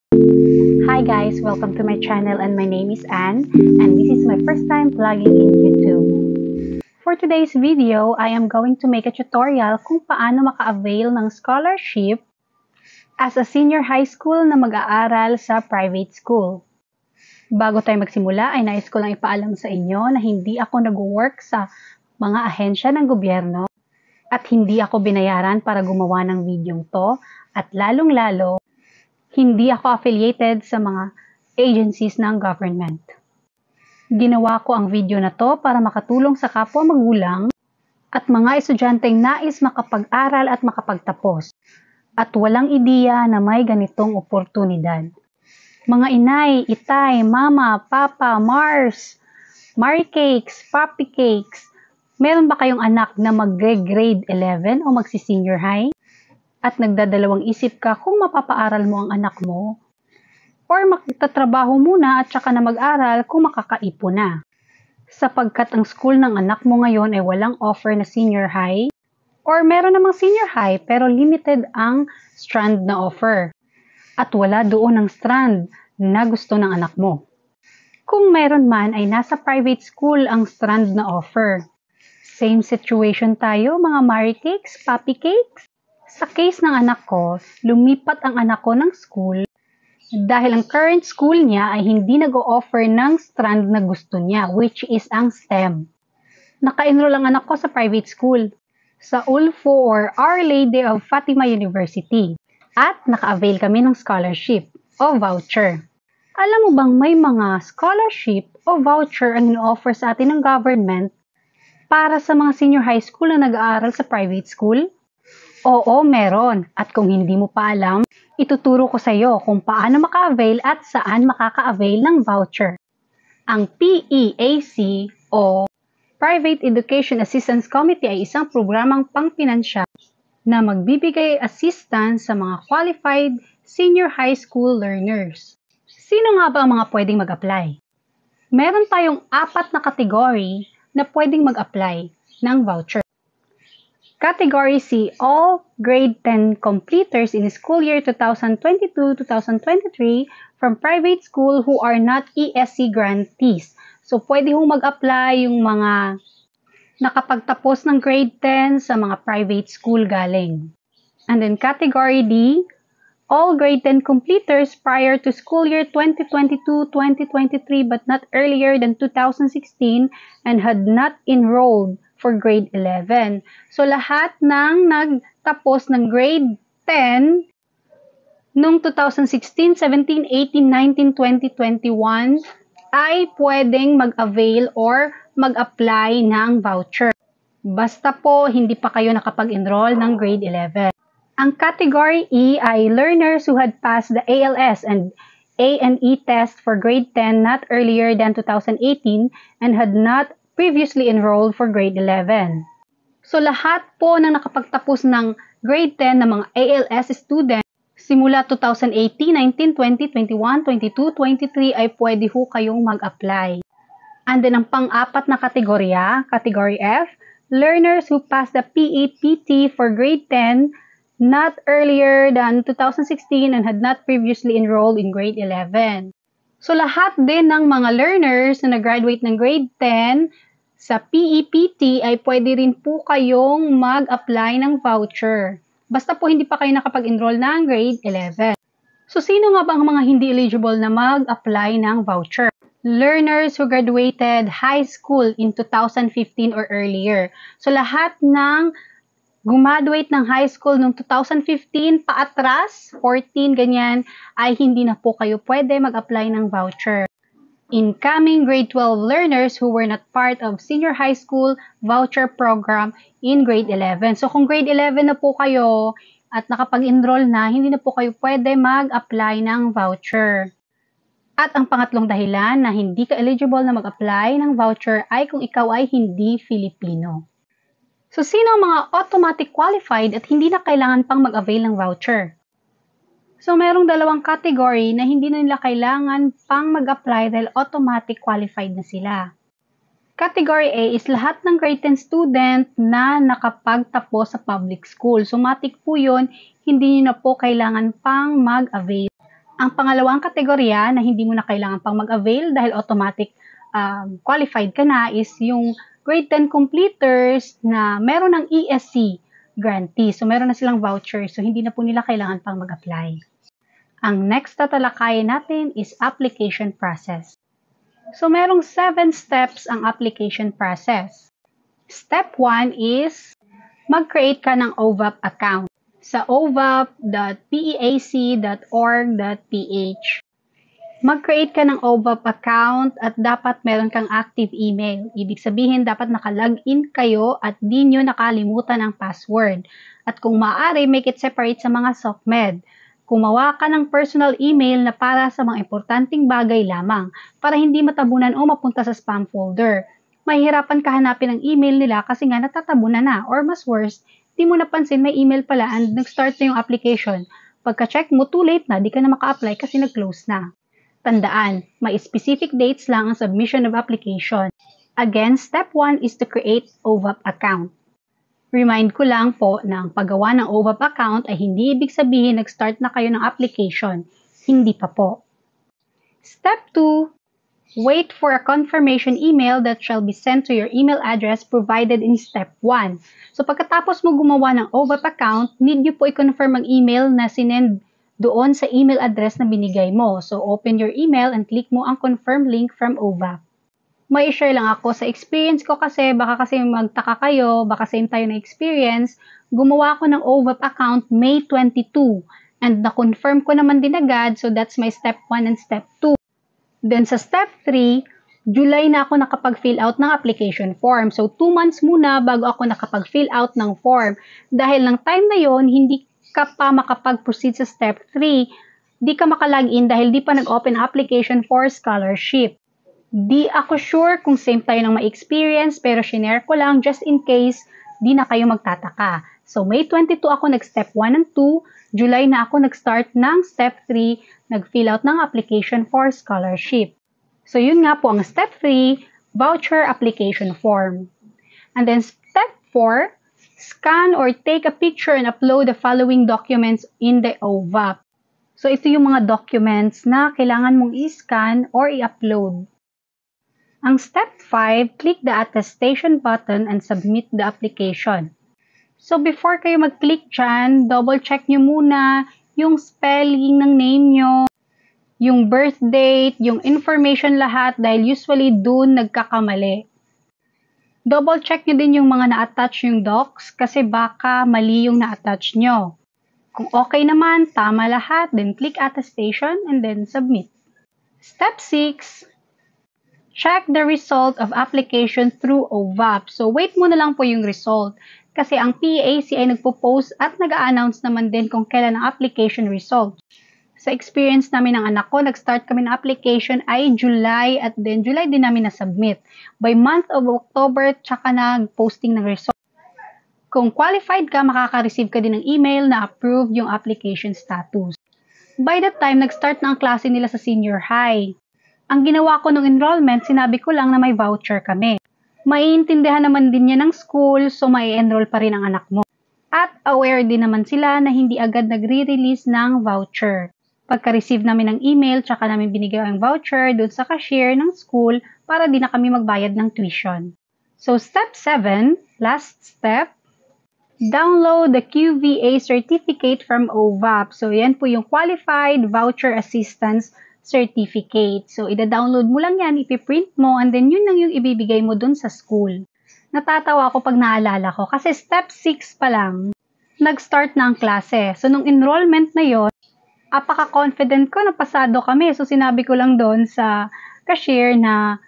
Hi guys, welcome to my channel and my name is Anne and this is my first time vlogging in YouTube. For today's video, I am going to make a tutorial kung paano maka-avail ng scholarship as a senior high school na mag-aaral sa private school. Bago tayo magsimula ay nais ko lang ipaalam sa inyo na hindi ako nag-work sa mga ahensya ng gobyerno at hindi ako binayaran para gumawa ng videong to at lalong-lalo hindi ako affiliated sa mga agencies ng government. Ginawa ko ang video na to para makatulong sa kapwa magulang at mga estudyanteng nais makapag-aral at makapagtapos at walang ideya na may ganitong oportunidad. Mga inay, itay, mama, papa, Mars, Mary Cakes, Papi Cakes, meron ba kayong anak na mag-grade 11 o magsi-senior high? At nagdadalawang isip ka kung mapapaaral mo ang anak mo or magtatrabaho muna at saka na mag-aral kung makakaipon na. Sapagkat ang school ng anak mo ngayon ay walang offer na senior high or meron namang senior high pero limited ang strand na offer at wala doon ang strand na gusto ng anak mo. Kung meron man ay nasa private school ang strand na offer. Same situation tayo mga Mary Cakes, Papi Cakes. Sa case ng anak ko, lumipat ang anak ko ng school dahil ang current school niya ay hindi nag-o-offer ng strand na gusto niya, which is ang STEM. Naka-enroll ang anak ko sa private school, sa ULFO or Our Lady of Fatima University, at naka-avail kami ng scholarship o voucher. Alam mo bang may mga scholarship o voucher ang ino-offer sa atin ng government para sa mga senior high school na nag-aaral sa private school? Oo, meron. At kung hindi mo pa alam, ituturo ko sa iyo kung paano maka-avail at saan makaka-avail ng voucher. Ang PEAC o Private Education Assistance Committee ay isang programang pangpinansya na magbibigay assistance sa mga qualified senior high school learners. Sino nga ba ang mga pwedeng mag-apply? Meron tayong 4 na category na pwedeng mag-apply ng voucher. Category C, all grade 10 completers in school year 2022-2023 from private school who are not ESC grantees. So, pwede hong mag-apply yung mga nakapagtapos ng grade 10 sa mga private school galing. And then Category D, all grade 10 completers prior to school year 2022-2023 but not earlier than 2016 and had not enrolled for grade 11. So, lahat ng nagtapos ng grade 10 noong 2016, 17, 18, 19, 20, 21 ay pwedeng mag-avail or mag-apply ng voucher. Basta po, hindi pa kayo nakapag-enroll ng grade 11. Ang Category E ay learners who had passed the ALS and A&E test for grade 10 not earlier than 2018 and had not previously enrolled for grade 11. So lahat po ng nakapagtapos ng grade 10 ng mga ALS student simula 2018, 19, 20, 21, 22, 23 ay pwede ho kayong mag-apply. And then ang pang-4 na kategorya, Category F, learners who passed the PEPT for grade 10 not earlier than 2016 and had not previously enrolled in grade 11. So lahat din ng mga learners na nag-graduate ng grade 10 sa PEPT ay pwede rin po kayong mag-apply ng voucher. Basta po hindi pa kayo nakapag-enroll ng grade 11. So sino nga ba ang mga hindi eligible na mag-apply ng voucher? Learners who graduated high school in 2015 or earlier. So lahat ng gumaduate ng high school noong 2015 paatras, 14 ganyan, ay hindi na po kayo pwede mag-apply ng voucher. Incoming grade 12 learners who were not part of senior high school voucher program in grade 11. So kung grade 11 na po kayo at nakapag-enroll na, hindi na po kayo pwede mag-apply ng voucher. At ang pangatlong dahilan na hindi ka eligible na mag-apply ng voucher ay kung ikaw ay hindi Filipino. So sino ang mga automatic qualified at hindi na kailangan pang mag-avail ng voucher? So, merong 2 category na hindi na nila kailangan pang mag-apply dahil automatic qualified na sila. Category A is lahat ng grade 10 student na nakapagtapos sa public school. So, matik po yun, hindi nyo na po kailangan pang mag-avail. Ang pangalawang kategorya na hindi mo na kailangan pang mag-avail dahil automatic qualified ka na is yung grade 10 completers na meron ng ESC grantee. So, meron na silang voucher. So, hindi na po nila kailangan pang mag-apply. Ang next na talakayin natin is application process. So, merong 7 steps ang application process. Step 1 is mag-create ka ng OVAP account sa ovap.peac.org.ph. Mag-create ka ng OVAP account at dapat meron kang active email. Ibig sabihin, dapat naka-login kayo at di nyo nakalimutan ang password. At kung maaari, make it separate sa mga SOCMED. Gumawa ka ng personal email na para sa mga importanteng bagay lamang para hindi matabunan o mapunta sa spam folder. Mahihirapan ka hanapin ang email nila kasi nga natatabunan na or mas worse, di mo napansin may email pala and nag-start na yung application. Pagka-check mo, too late na, di ka na maka-apply kasi nag-close na. Tandaan, may specific dates lang ang submission of application. Again, step 1 is to create OVAP account. Remind ko lang po na ang paggawa ng OVAP account ay hindi ibig sabihin nag-start na kayo ng application. Hindi pa po. Step 2, wait for a confirmation email that shall be sent to your email address provided in step 1. So pagkatapos mo gumawa ng OVAP account, need nyo po i-confirm ang email na sinend doon sa email address na binigay mo. So open your email and click mo ang confirm link from OVAP. May share lang ako sa experience ko kasi baka kasi magtaka kayo, baka same tayo na experience. Gumawa ako ng OVAP account May 22 and na-confirm ko naman din agad, so that's my step 1 and step 2. Then sa step 3, July na ako nakapag-fill out ng application form. So 2 months muna bago ako nakapag-fill out ng form. Dahil ng time na yon hindi ka pa makapag-proceed sa step 3. Di ka makalagin dahil di pa nag-open application for scholarship. Di ako sure kung same tayo ng ma-experience pero shinare ko lang just in case di na kayo magtataka. So May 22 ako nag-step 1 and 2, July na ako nag-start ng step 3, nag-fill out ng application for scholarship. So yun nga po ang step 3, voucher application form. And then step 4, scan or take a picture and upload the following documents in the OVAP. So ito yung mga documents na kailangan mong i-scan or i-upload. Ang step 5, click the attestation button and submit the application. So before kayo mag-click dyan, double check nyo muna yung spelling ng name nyo, yung birth date, yung information lahat dahil usually dun nagkakamali. Double check nyo din yung mga na-attach yung docs kasi baka mali yung na-attach nyo. Kung okay naman, tama lahat, then click attestation and then submit. Step 6, check the result of application through OVAP. So wait mo na lang po yung result kasi ang PAC ay nagpo-post at nag-a-announce naman din kung kailan ang application result. Sa experience namin ng anak ko, nag-start kami ng application ay July at then July din namin na-submit. By month of October, tsaka nag-posting ng result. Kung qualified ka, makaka-receive ka din ng email na approved yung application status. By that time, nag-start na ang klase nila sa senior high. Ang ginawa ko ng enrollment, sinabi ko lang na may voucher kami. Maiintindihan naman din niya ng school, so mai-enroll pa rin ang anak mo. At aware din naman sila na hindi agad nagre-release ng voucher. Pagka-receive namin ng email, tsaka namin binigay ang voucher doon sa cashier ng school para di na kami magbayad ng tuition. So, step 7, last step, download the QVA certificate from OVAP. So, yan po yung Qualified Voucher Assistance Certificate. So, ida-download mo lang yan, ipiprint mo, and then yun lang yung ibibigay mo doon sa school. Natatawa ako pag naalala ko kasi step 6 pa lang, nag-start na ang klase. So, nung enrollment na yon, apaka-confident ko na pasado kami. So, sinabi ko lang doon sa cashier na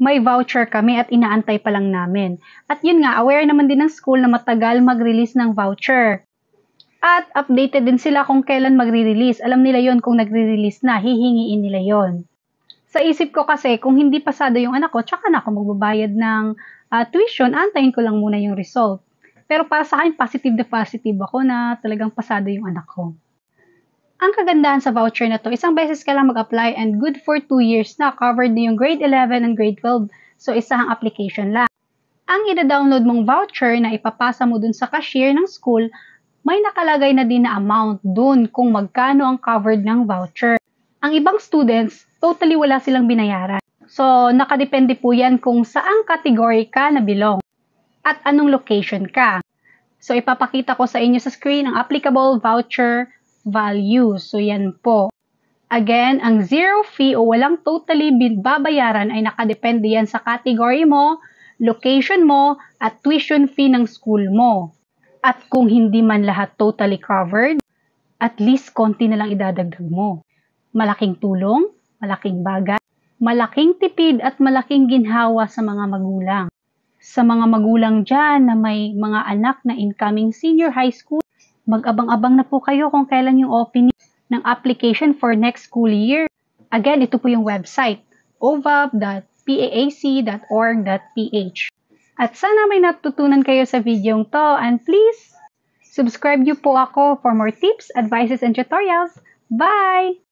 may voucher kami at inaantay pa lang namin. At yun nga, aware naman din ng school na matagal mag-release ng voucher. At updated din sila kung kailan magre-release. Alam nila yon kung nagre-release na, hihingiin nila yon. Sa isip ko kasi, kung hindi pasado yung anak ko, tsaka na ako magbabayad ng tuition, antayin ko lang muna yung result. Pero para sa akin, positive na positive ako na talagang pasado yung anak ko. Ang kagandahan sa voucher na to, isang beses ka lang mag-apply and good for 2 years na, covered na yung grade 11 and grade 12. So, isang application lang. Ang ida-download mong voucher na ipapasa mo dun sa cashier ng school, may nakalagay na din na amount dun kung magkano ang covered ng voucher. Ang ibang students, totally wala silang binayaran. So, nakadepende po yan kung saang category ka na belong at anong location ka. So, ipapakita ko sa inyo sa screen ang applicable voucher values. So, yan po. Again, ang zero fee o walang totally babayaran ay nakadepende yan sa category mo, location mo, at tuition fee ng school mo. At kung hindi man lahat totally covered, at least konti na lang idadagdag mo. Malaking tulong, malaking bagay, malaking tipid at malaking ginhawa sa mga magulang. Sa mga magulang dyan na may mga anak na incoming senior high school, mag-abang-abang na po kayo kung kailan yung opening ng application for next school year. Again, ito po yung website, ovab.paac.org.ph. At sana may natutunan kayo sa video to, and please, subscribe niyo po ako for more tips, advices, and tutorials. Bye!